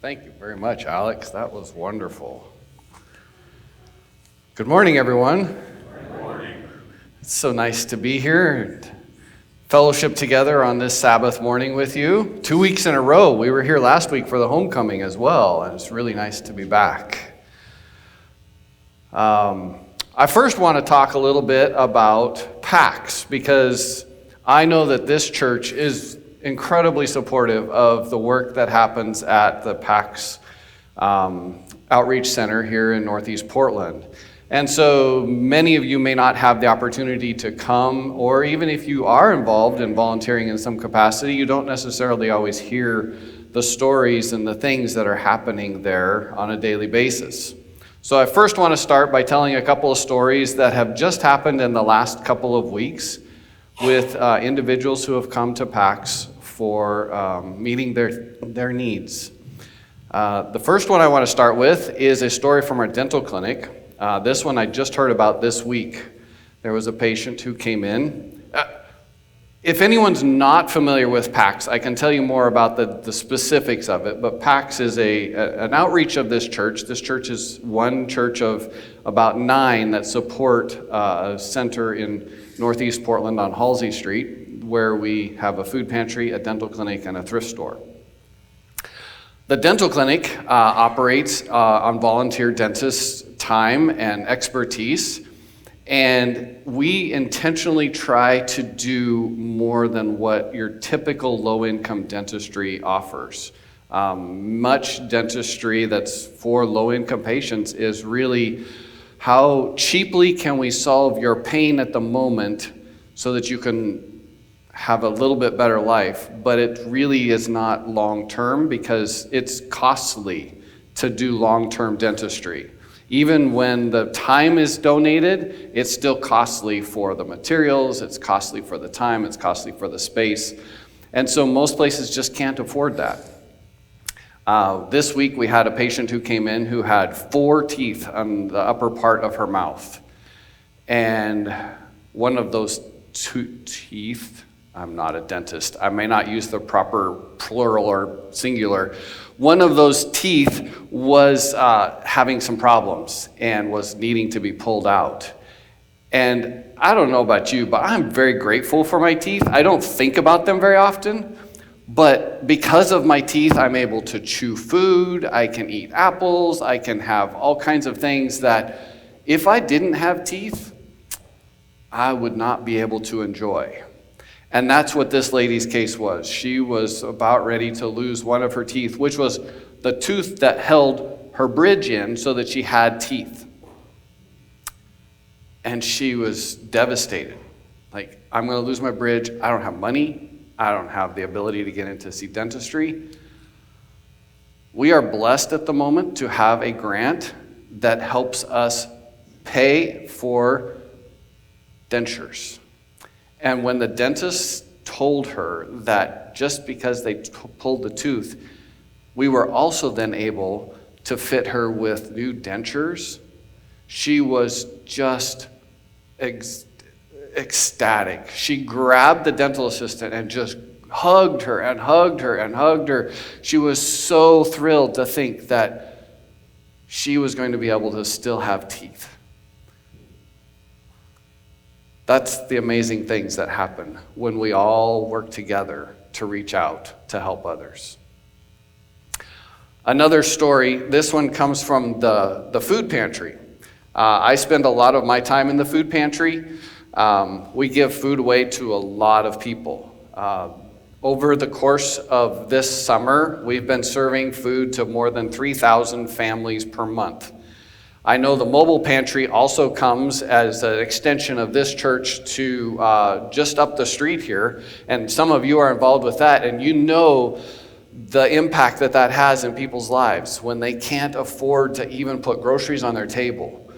Thank you very much, Alex. That was wonderful. Good morning, everyone. Good morning. It's so nice to be here and fellowship together on this Sabbath morning with you. 2 weeks in a row. We were here last week for the homecoming as well, and it's really nice to be back. I first want to talk a little bit about PAX, because I know that this church is incredibly supportive of the work that happens at the PAX Outreach Center here in Northeast Portland. And so many of you may not have the opportunity to come, or even if you are involved in volunteering in some capacity, you don't necessarily always hear the stories and the things that are happening there on a daily basis. So I first want to start by telling a couple of stories that have just happened in the last couple of weeks with individuals who have come to PAX for meeting their needs. The first one I want to start with is a story from our dental clinic. This one I just heard about this week. There was a patient who came in. If anyone's not familiar with PAX, I can tell you more about the specifics of it, but PAX is an outreach of this church. This church is one church of about 9 that support a center in Northeast Portland on Halsey Street, where we have a food pantry, a dental clinic, and a thrift store. The dental clinic operates on volunteer dentists' time and expertise, and we intentionally try to do more than what your typical low-income dentistry offers. Much dentistry that's for low-income patients is really how cheaply can we solve your pain at the moment so that you can have a little bit better life, but it really is not long-term because it's costly to do long-term dentistry. Even when the time is donated, it's still costly for the materials, it's costly for the time, it's costly for the space. And so most places just can't afford that. This week we had a patient who came in who had 4 teeth on the upper part of her mouth. And one of those teeth, I'm not a dentist, I may not use the proper plural or singular. One of those teeth was having some problems and was needing to be pulled out. And I don't know about you, but I'm very grateful for my teeth. I don't think about them very often, but because of my teeth, I'm able to chew food, I can eat apples, I can have all kinds of things that if I didn't have teeth, I would not be able to enjoy. And that's what this lady's case was. She was about ready to lose one of her teeth, which was the tooth that held her bridge in so that she had teeth. And she was devastated. Like, I'm going to lose my bridge. I don't have money. I don't have the ability to get in to see dentistry. We are blessed at the moment to have a grant that helps us pay for dentures. And when the dentist told her that just because they pulled the tooth, we were also then able to fit her with new dentures, she was just ecstatic. She grabbed the dental assistant and just hugged her and hugged her and hugged her. She was so thrilled to think that she was going to be able to still have teeth. That's the amazing things that happen when we all work together to reach out to help others. Another story, this one comes from the food pantry. I spend a lot of my time in the food pantry. We give food away to a lot of people. Over the course of this summer, we've been serving food to more than 3,000 families per month. I know the mobile pantry also comes as an extension of this church to just up the street here, and some of you are involved with that, and you know the impact that has in people's lives when they can't afford to even put groceries on their table.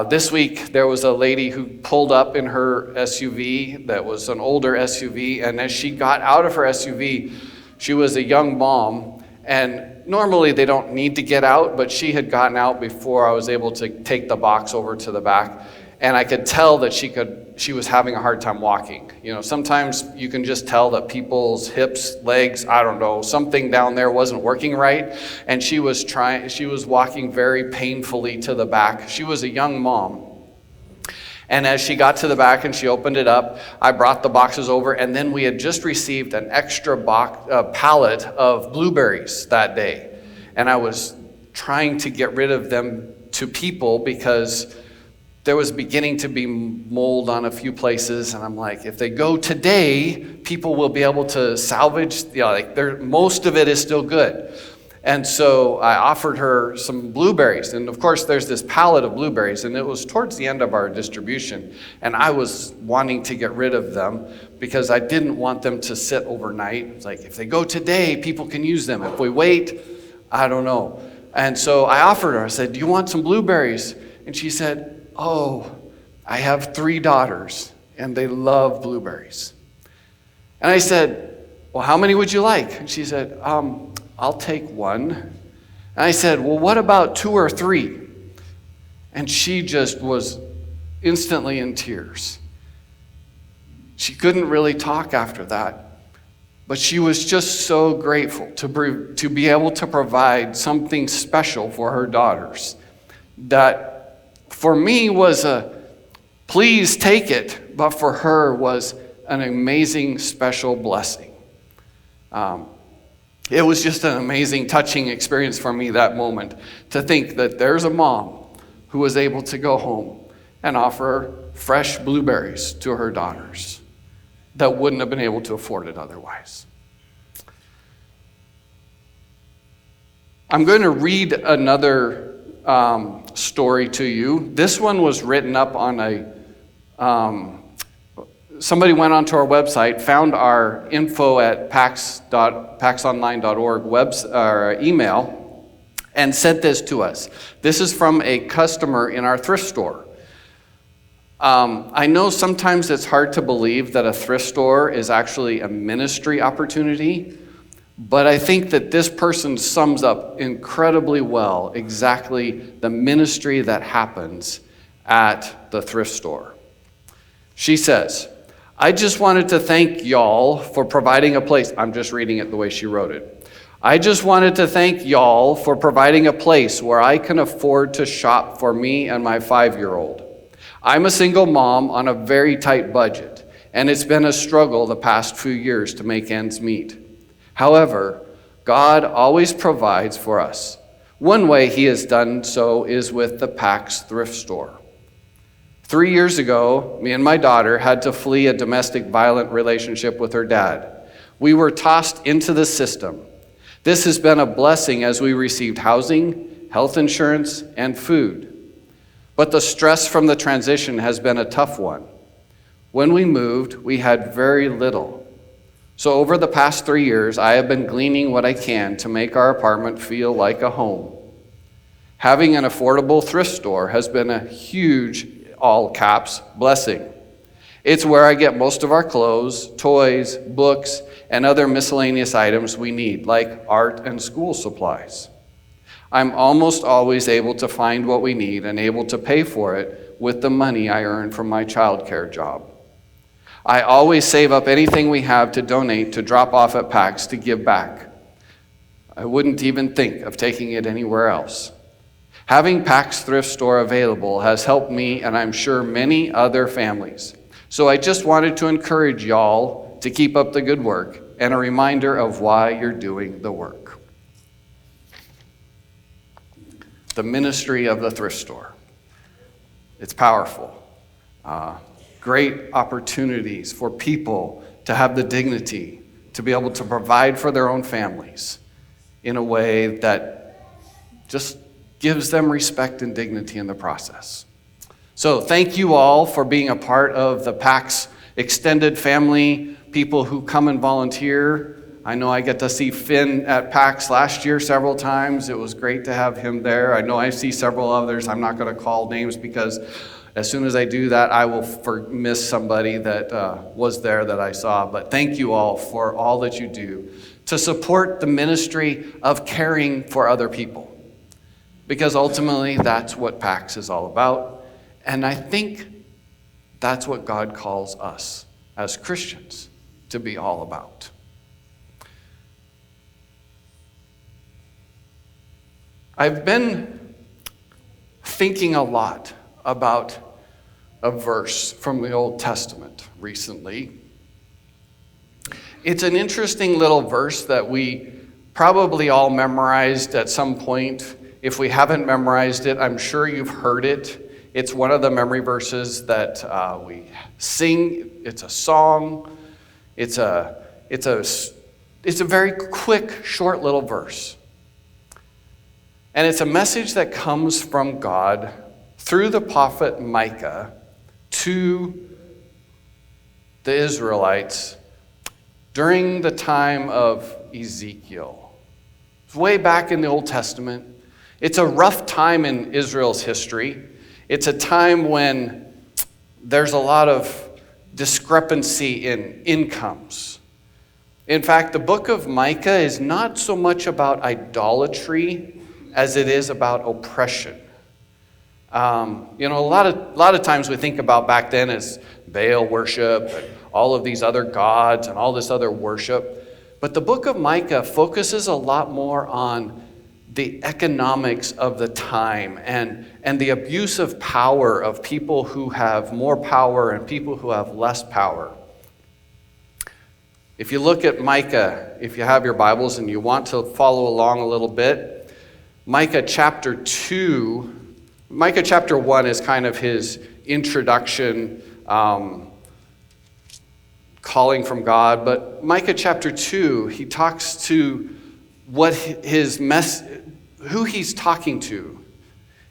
This week, there was a lady who pulled up in her SUV that was an older SUV, and as she got out of her SUV, she was a young mom, and normally they don't need to get out, but she had gotten out before I was able to take the box over to the back. and I could tell that she was having a hard time walking. Sometimes you can just tell that people's hips, legs, I don't know, something down there wasn't working right, and she was walking very painfully to the back. She was a young mom. And as she got to the back and she opened it up, I brought the boxes over, and then we had just received an extra pallet of blueberries that day. And I was trying to get rid of them to people because there was beginning to be mold on a few places, and I'm like, if they go today, people will be able to salvage, most of it is still good. And so I offered her some blueberries, and of course there's this pallet of blueberries, and it was towards the end of our distribution, and I was wanting to get rid of them because I didn't want them to sit overnight. It's like, if they go today, people can use them. If we wait, I don't know. And so I offered her, I said, do you want some blueberries? And she said, oh, I have 3 daughters, and they love blueberries. And I said, well, how many would you like? And she said, I'll take 1. And I said, well, what about 2 or 3? And she just was instantly in tears. She couldn't really talk after that, but she was just so grateful to be able to provide something special for her daughters that for me was a please take it, but for her was an amazing special blessing. It was just an amazing, touching experience for me that moment to think that there's a mom who was able to go home and offer fresh blueberries to her daughters that wouldn't have been able to afford it otherwise. I'm going to read another story to you. This one was written up on somebody went onto our website, found our info at paxonline.org email, and sent this to us. This is from a customer in our thrift store. I know sometimes it's hard to believe that a thrift store is actually a ministry opportunity, but I think that this person sums up incredibly well exactly the ministry that happens at the thrift store. She says, I just wanted to thank y'all for providing a place. I'm just reading it the way she wrote it. I just wanted to thank y'all for providing a place where I can afford to shop for me and my 5-year-old. I'm a single mom on a very tight budget, and it's been a struggle the past few years to make ends meet. However, God always provides for us. One way he has done so is with the Pax thrift store. 3 years ago, me and my daughter had to flee a domestic violent relationship with her dad. We were tossed into the system. This has been a blessing as we received housing, health insurance, and food. But the stress from the transition has been a tough one. When we moved, we had very little. So over the past 3 years, I have been gleaning what I can to make our apartment feel like a home. Having an affordable thrift store has been a huge, all caps, blessing. It's where I get most of our clothes, toys, books, and other miscellaneous items we need, like art and school supplies. I'm almost always able to find what we need and able to pay for it with the money I earn from my childcare job. I always save up anything we have to donate to drop off at PAX to give back. I wouldn't even think of taking it anywhere else. Having PAX thrift store available has helped me and I'm sure many other families. So I just wanted to encourage y'all to keep up the good work and a reminder of why you're doing the work. The ministry of the thrift store. It's powerful. Great opportunities for people to have the dignity to be able to provide for their own families in a way that just gives them respect and dignity in the process. So thank you all for being a part of the PAX extended family, people who come and volunteer. I know I get to see Finn at PAX last year several times. It was great to have him there. I know I see several others. I'm not going to call names because as soon as I do that, I will miss somebody that was there that I saw. But thank you all for all that you do to support the ministry of caring for other people. Because ultimately, that's what PAX is all about. And I think That's what God calls us as Christians to be all about. I've been thinking a lot about a verse from the Old Testament recently. It's an interesting little verse that we probably all memorized at some point. If we haven't memorized it, I'm sure you've heard it. It's one of the memory verses that we sing. It's a song. It's a very quick, short little verse. And it's a message that comes from God through the prophet Micah to the Israelites during the time of Ezekiel. It's way back in the Old Testament. It's a rough time in Israel's history. It's a time when there's a lot of discrepancy in incomes. In fact, the book of Micah is not so much about idolatry as it is about oppression. A lot of times we think about back then as Baal worship and all of these other gods and all this other worship. But the book of Micah focuses a lot more on the economics of the time and the abuse of power of people who have more power and people who have less power. If you look at Micah, if you have your Bibles and you want to follow along a little bit, Micah chapter 1 is kind of his introduction, calling from God. But Micah chapter 2, he talks to who he's talking to.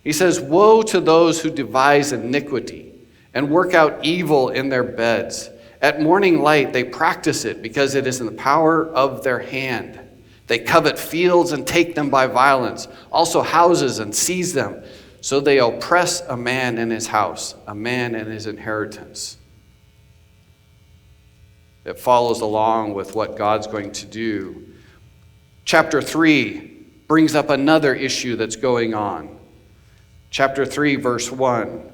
He says, "Woe to those who devise iniquity and work out evil in their beds. At morning light they practice it because it is in the power of their hand. They covet fields and take them by violence, also houses and seize them. So they oppress a man in his house, a man in his inheritance." It follows along with what God's going to do. Chapter 3 brings up another issue that's going on. Chapter 3, verse 1.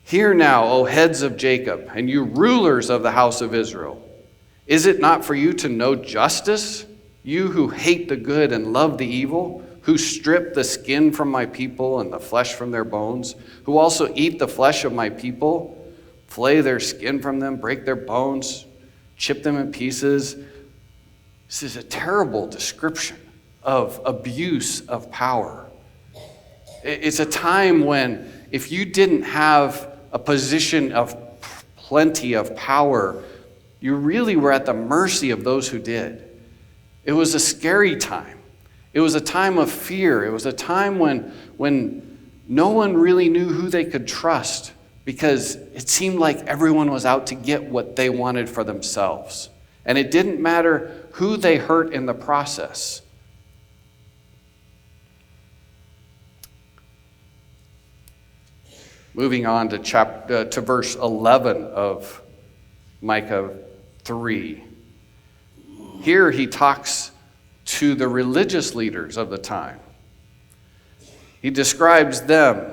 "Hear now, O heads of Jacob, and you rulers of the house of Israel. Is it not for you to know justice? You who hate the good and love the evil, who strip the skin from my people and the flesh from their bones, who also eat the flesh of my people, flay their skin from them, break their bones, chip them in pieces." This is a terrible description of abuse of power. It's a time when if you didn't have a position of plenty of power, you really were at the mercy of those who did. It was a scary time. It was a time of fear. It was a time when no one really knew who they could trust because it seemed like everyone was out to get what they wanted for themselves. And it didn't matter who they hurt in the process. Moving on to verse 11 of Micah 3. Here he talks to the religious leaders of the time. He describes them,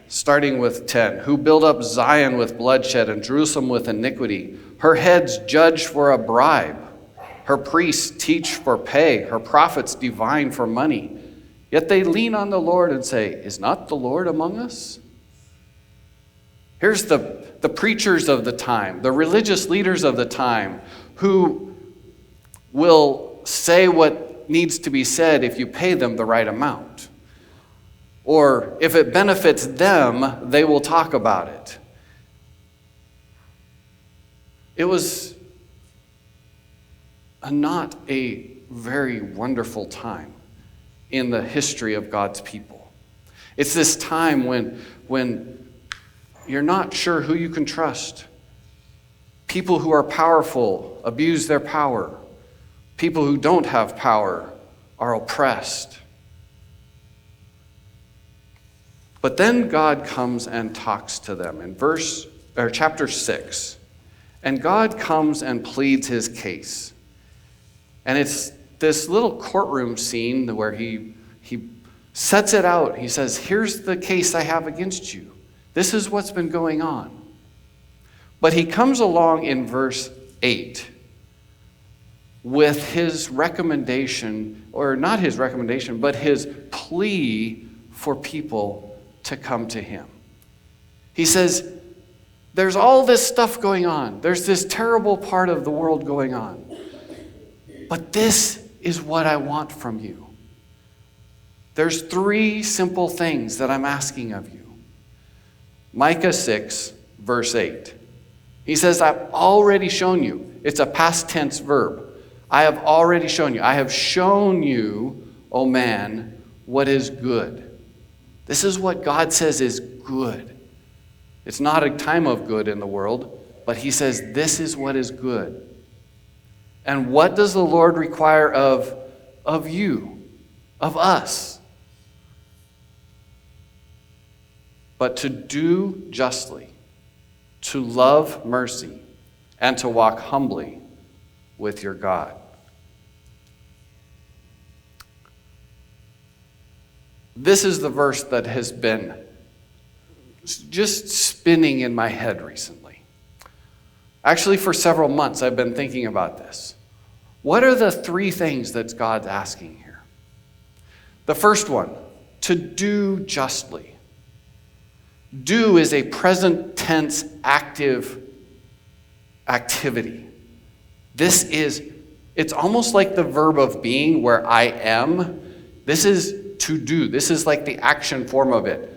starting with 10, "who build up Zion with bloodshed and Jerusalem with iniquity. Her heads judge for a bribe. Her priests teach for pay. Her prophets divine for money. Yet they lean on the Lord and say, 'Is not the Lord among us?'" Here's the preachers of the time, the religious leaders of the time, who will say what needs to be said if you pay them the right amount. Or if it benefits them, they will talk about it. It was not a very wonderful time in the history of God's people. It's this time when you're not sure who you can trust. People who are powerful abuse their power. People who don't have power are oppressed. But then God comes and talks to them in chapter 6. And God comes and pleads his case. And it's this little courtroom scene where he sets it out. He says, "Here's the case I have against you. This is what's been going on." But he comes along in verse 8 with his recommendation, or not his recommendation, but his plea for people to come to him. He says, there's all this stuff going on. There's this terrible part of the world going on. But this is what I want from you. There's 3 simple things that I'm asking of you. Micah 6, verse 8. He says, I've already shown you. It's a past tense verb. I have already shown you. I have shown you, O man, what is good. This is what God says is good. It's not a time of good in the world, but he says this is what is good. And what does the Lord require of you, of us? But to do justly, to love mercy, and to walk humbly with your God. This is the verse that has been just spinning in my head recently. Actually, for several months, I've been thinking about this. What are the 3 things that God's asking here? The first one, to do justly. Do is a present tense active activity. It's almost like the verb of being where I am. This is to do. This is like the action form of it.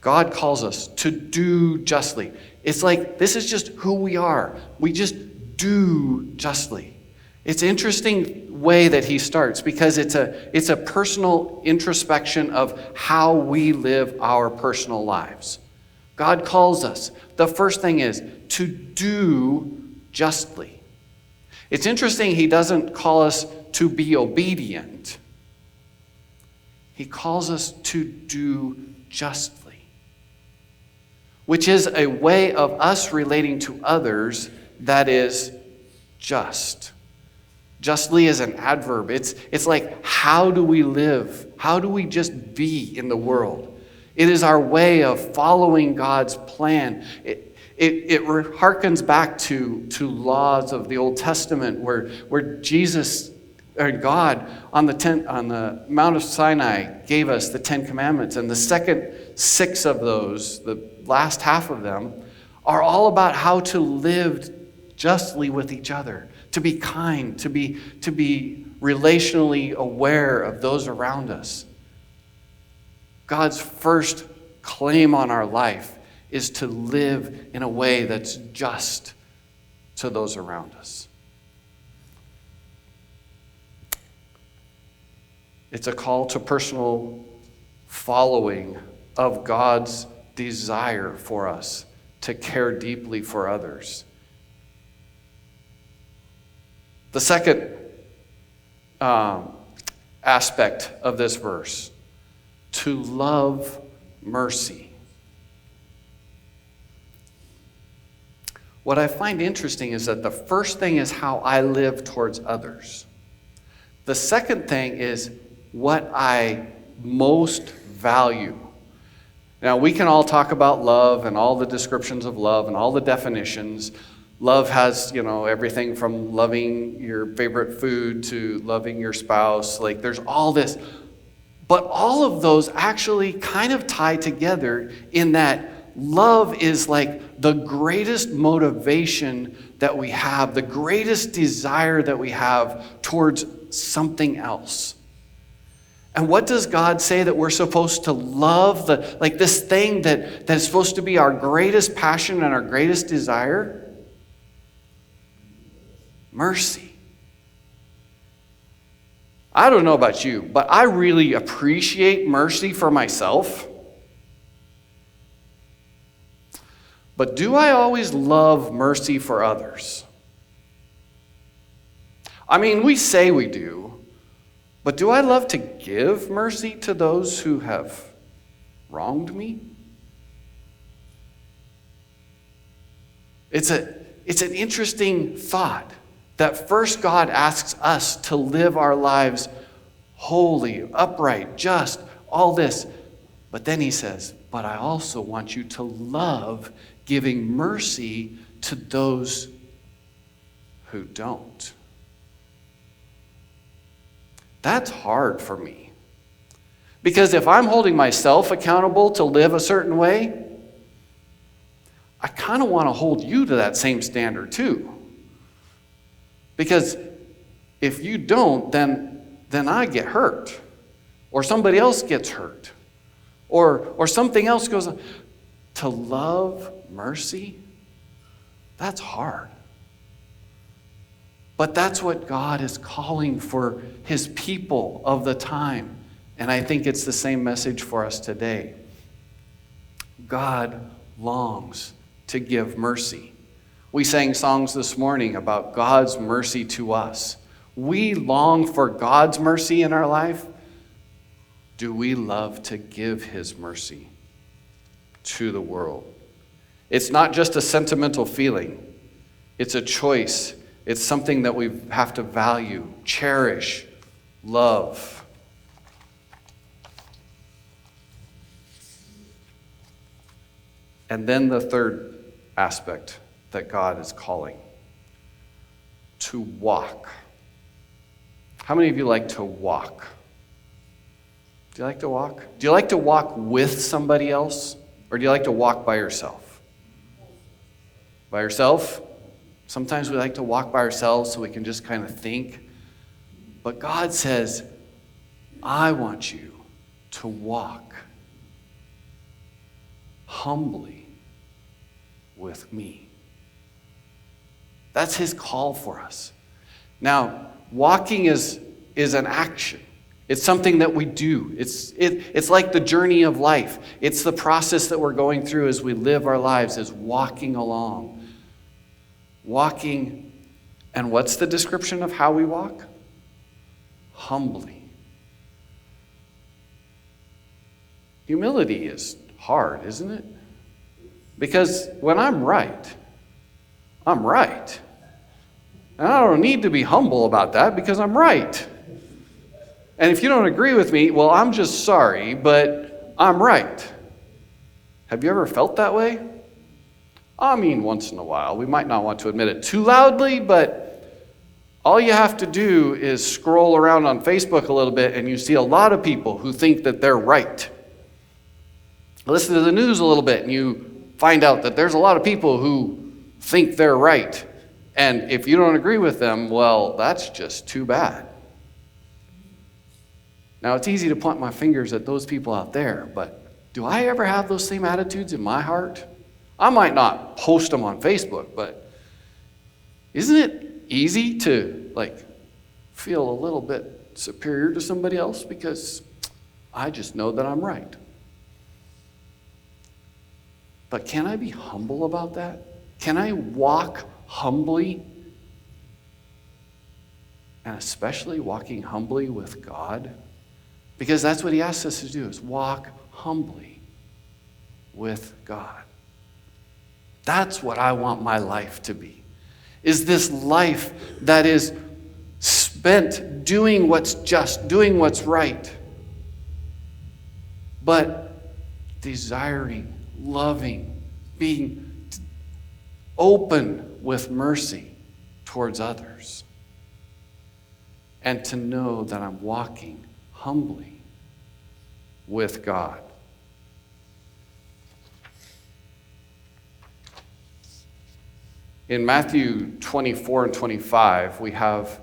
God calls us to do justly. It's like this is just who we are. We just do justly. It's an interesting way that he starts because it's a personal introspection of how we live our personal lives. God calls us. The first thing is to do justly. It's interesting he doesn't call us to be obedient. He calls us to do justly, which is a way of us relating to others that is just. Justly is an adverb. It's like, how do we live? How do we just be in the world? It is our way of following God's plan. It harkens back to laws of the Old Testament where Jesus or God on the Mount of Sinai gave us the 10 Commandments, and the second 6 of those, the last half of them, are all about how to live justly with each other, to be kind, to be relationally aware of those around us. God's first claim on our life is to live in a way that's just to those around us. It's a call to personal following of God's desire for us to care deeply for others. The second aspect of this verse, to love mercy. What I find interesting is that the first thing is how I live towards others. The second thing is what I most value. Now, we can all talk about love and all the descriptions of love and all the definitions. Love has, everything from loving your favorite food to loving your spouse. Like, there's all this. But all of those actually kind of tie together in that love is like the greatest motivation that we have, the greatest desire that we have towards something else. And what does God say that we're supposed to love? This thing that is supposed to be our greatest passion and our greatest desire? Mercy. I don't know about you, but I really appreciate mercy for myself. But do I always love mercy for others? I mean, we say we do, but do I love to give mercy to those who have wronged me? It's an interesting thought that first God asks us to live our lives holy, upright, just, all this. But then he says, but I also want you to love giving mercy to those who don't. That's hard for me. Because if I'm holding myself accountable to live a certain way, I kind of want to hold you to that same standard too. Because if you don't, then I get hurt. Or somebody else gets hurt. Or something else goes on. To love mercy, that's hard. But that's what God is calling for his people of the time. And I think it's the same message for us today. God longs to give mercy. We sang songs this morning about God's mercy to us. We long for God's mercy in our life. Do we love to give his mercy to the world? It's not just a sentimental feeling. It's a choice. It's something that we have to value, cherish, love. And then the third aspect that God is calling, to walk. How many of you like to walk? Do you like to walk? Do you like to walk with somebody else? Or do you like to walk by yourself? By yourself? Sometimes we like to walk by ourselves so we can just kind of think. But God says, I want you to walk humbly with me. That's his call for us. Now, walking is an action. It's something that we do. It's like the journey of life. It's the process that we're going through as we live our lives, is walking along. Walking, and what's the description of how we walk? Humbly. Humility is hard, isn't it? Because when I'm right, I'm right. And I don't need to be humble about that because I'm right. And if you don't agree with me, well, I'm just sorry, but I'm right. Have you ever felt that way? I mean, once in a while. We might not want to admit it too loudly, but all you have to do is scroll around on Facebook a little bit and you see a lot of people who think that they're right. Listen to the news a little bit and you find out that there's a lot of people who think they're right. And if you don't agree with them, well, that's just too bad. Now, it's easy to point my fingers at those people out there, but do I ever have those same attitudes in my heart? I might not post them on Facebook, but isn't it easy to feel a little bit superior to somebody else because I just know that I'm right? But can I be humble about that? Can I walk humbly? And especially walking humbly with God? Because that's what he asks us to do, is walk humbly with God. That's what I want my life to be. Is this life that is spent doing what's just, doing what's right, but desiring, loving, being open with mercy towards others. And to know that I'm walking humbly with God. In Matthew 24 and 25, we have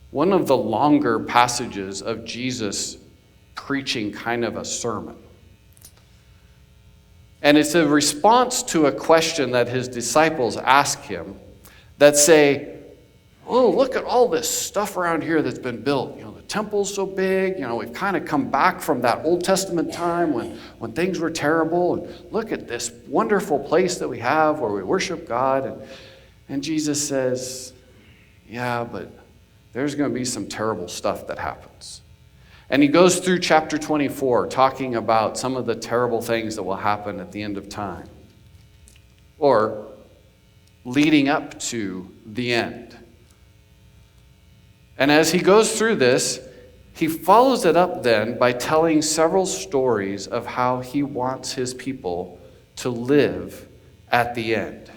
one of the longer passages of Jesus preaching kind of a sermon. And it's a response to a question that his disciples ask him that say, oh, look at all this stuff around here that's been built. The temple's so big. We've kind of come back from that Old Testament time when things were terrible. And look at this wonderful place that we have where we worship God. And Jesus says, yeah, but there's going to be some terrible stuff that happens. And he goes through chapter 24 talking about some of the terrible things that will happen at the end of time, or leading up to the end. And as he goes through this, he follows it up then by telling several stories of how he wants his people to live at the end.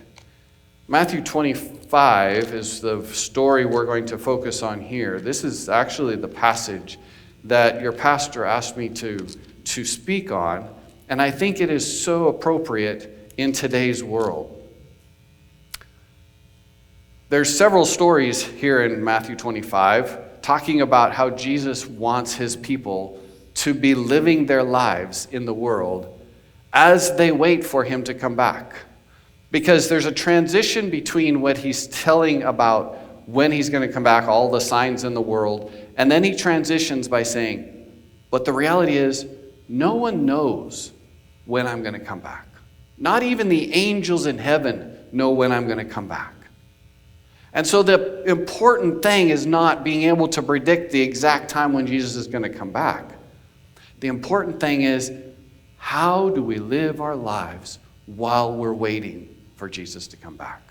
Matthew 25 is the story we're going to focus on here. This is actually the passage that your pastor asked me to speak on, and I think it is so appropriate in today's world. There's several stories here in Matthew 25 talking about how Jesus wants his people to be living their lives in the world as they wait for him to come back. Because there's a transition between what he's telling about when he's going to come back, all the signs in the world, and then he transitions by saying, but the reality is, no one knows when I'm going to come back. Not even the angels in heaven know when I'm going to come back. And so the important thing is not being able to predict the exact time when Jesus is going to come back. The important thing is, how do we live our lives while we're waiting for Jesus to come back?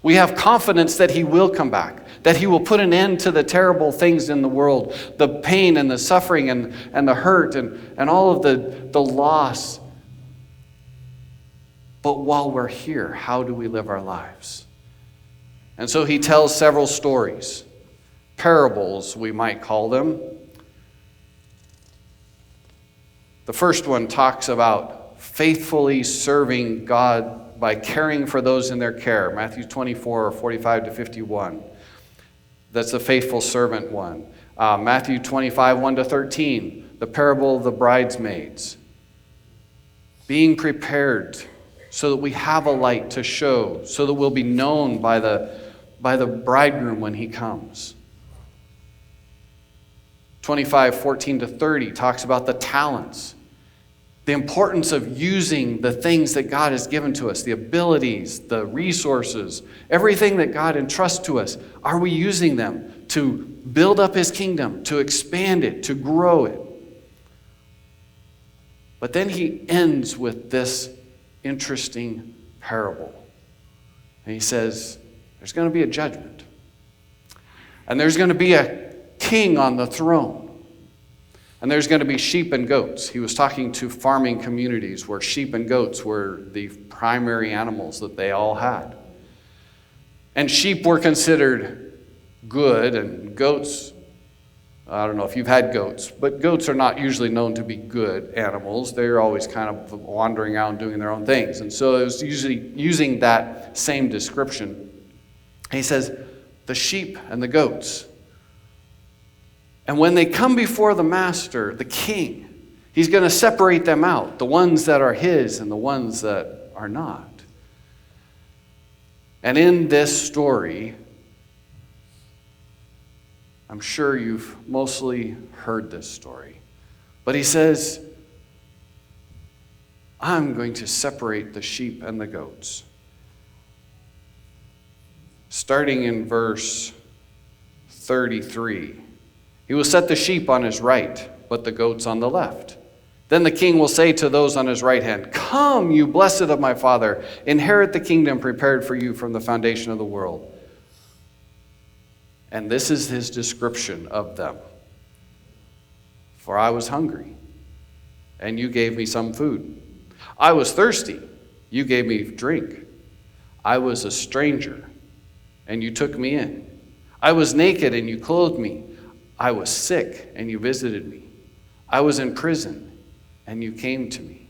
We have confidence that he will come back, that he will put an end to the terrible things in the world, the pain and the suffering and the hurt and all of the loss. But while we're here, how do we live our lives? And so he tells several stories, parables we might call them. The first one talks about faithfully serving God by caring for those in their care. Matthew 24, 45 to 51. That's the faithful servant one. Matthew 25, 1 to 13. The parable of the bridesmaids. Being prepared so that we have a light to show, so that we'll be known by the bridegroom when he comes. 25, 14 to 30 talks about the talents. The importance of using the things that God has given to us, the abilities, the resources, everything that God entrusts to us. Are we using them to build up his kingdom, to expand it, to grow it? But then he ends with this interesting parable. And he says, there's going to be a judgment. And there's going to be a king on the throne. And there's going to be sheep and goats. He was talking to farming communities where sheep and goats were the primary animals that they all had. And sheep were considered good, and goats, I don't know if you've had goats, but goats are not usually known to be good animals. They're always kind of wandering out and doing their own things. And so it was usually using that same description. And he says, the sheep and the goats. And when they come before the master, the king, he's going to separate them out, the ones that are his and the ones that are not. And in this story, I'm sure you've mostly heard this story, but he says, I'm going to separate the sheep and the goats. Starting in verse 33. He will set the sheep on his right, but the goats on the left. Then the king will say to those on his right hand, come, you blessed of my Father, inherit the kingdom prepared for you from the foundation of the world. And this is his description of them. For I was hungry, and you gave me some food. I was thirsty, you gave me drink. I was a stranger, and you took me in. I was naked, and you clothed me. I was sick, and you visited me. I was in prison, and you came to me.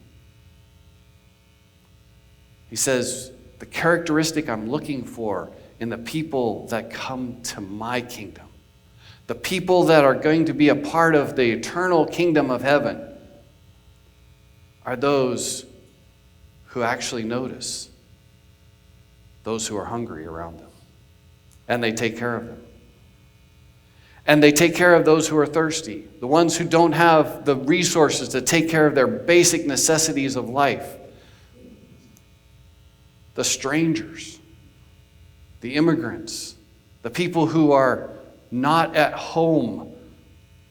He says, the characteristic I'm looking for in the people that come to my kingdom, the people that are going to be a part of the eternal kingdom of heaven, are those who actually notice those who are hungry around them, and they take care of them. And they take care of those who are thirsty, the ones who don't have the resources to take care of their basic necessities of life, the strangers, the immigrants, the people who are not at home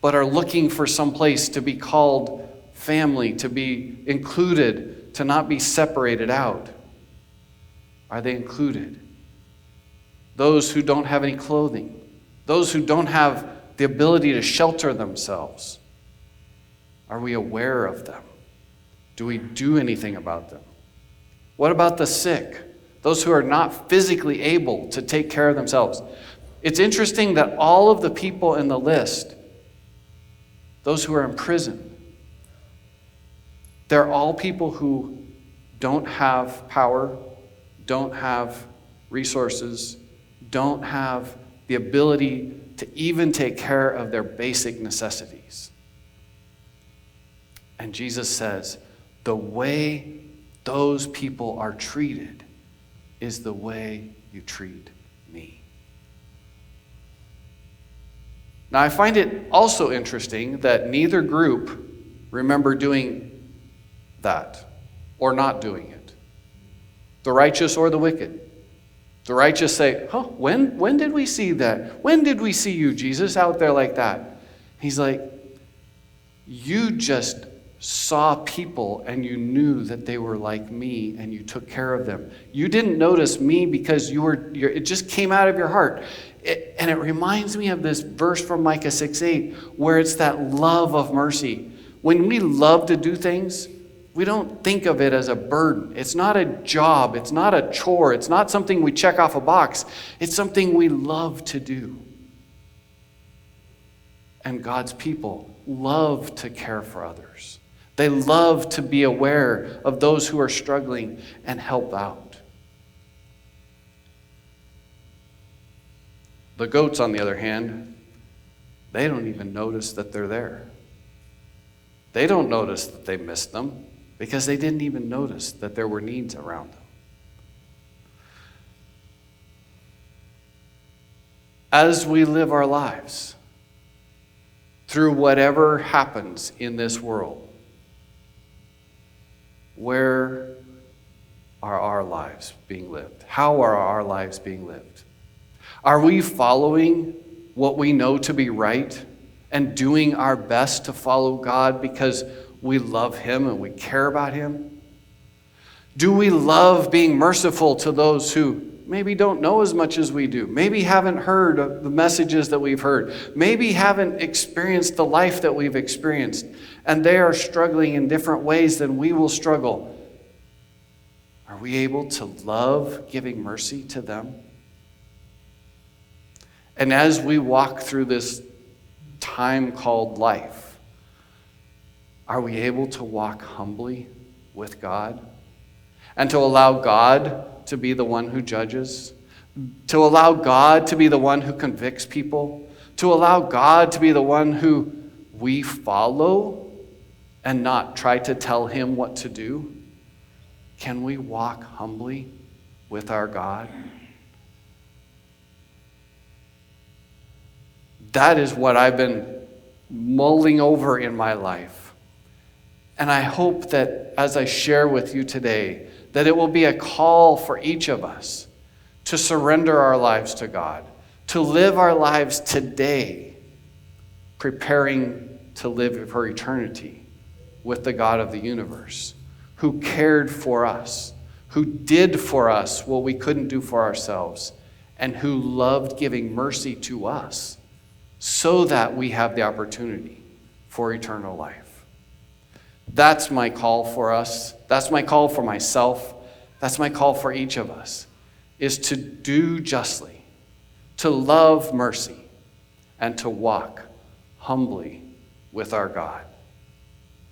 but are looking for some place to be called family, to be included, to not be separated out. Are they included? Those who don't have any clothing, those who don't have the ability to shelter themselves, are we aware of them? Do we do anything about them? What about the sick? Those who are not physically able to take care of themselves. It's interesting that all of the people in the list, those who are in prison, they're all people who don't have power, don't have resources, don't have the ability to even take care of their basic necessities. And Jesus says, the way those people are treated is the way you treat me. Now, I find it also interesting that neither group remember doing that or not doing it. The righteous or the wicked. The righteous say, when did we see that? When did we see you, Jesus, out there like that? He's like, you just saw people and you knew that they were like me and you took care of them. You didn't notice me because it just came out of your heart. And it reminds me of this verse from Micah 6:8, where it's that love of mercy. When we love to do things, we don't think of it as a burden. It's not a job. It's not a chore. It's not something we check off a box. It's something we love to do. And God's people love to care for others. They love to be aware of those who are struggling and help out. The goats, on the other hand, they don't even notice that they're there. They don't notice that they missed them because they didn't even notice that there were needs around them. As we live our lives, through whatever happens in this world, where are our lives being lived? How are our lives being lived? Are we following what we know to be right and doing our best to follow God because we love Him and we care about Him? Do we love being merciful to those who maybe don't know as much as we do, maybe haven't heard of the messages that we've heard, maybe haven't experienced the life that we've experienced, and they are struggling in different ways than we will struggle? Are we able to love giving mercy to them? And as we walk through this time called life, are we able to walk humbly with God and to allow God to be the one who judges, to allow God to be the one who convicts people, to allow God to be the one who we follow and not try to tell Him what to do? Can we walk humbly with our God? That is what I've been mulling over in my life. And I hope that as I share with you today, that it will be a call for each of us to surrender our lives to God, to live our lives today, preparing to live for eternity with the God of the universe, who cared for us, who did for us what we couldn't do for ourselves, and who loved giving mercy to us so that we have the opportunity for eternal life. That's my call for us. That's my call for myself. That's my call for each of us, is to do justly, to love mercy, and to walk humbly with our God.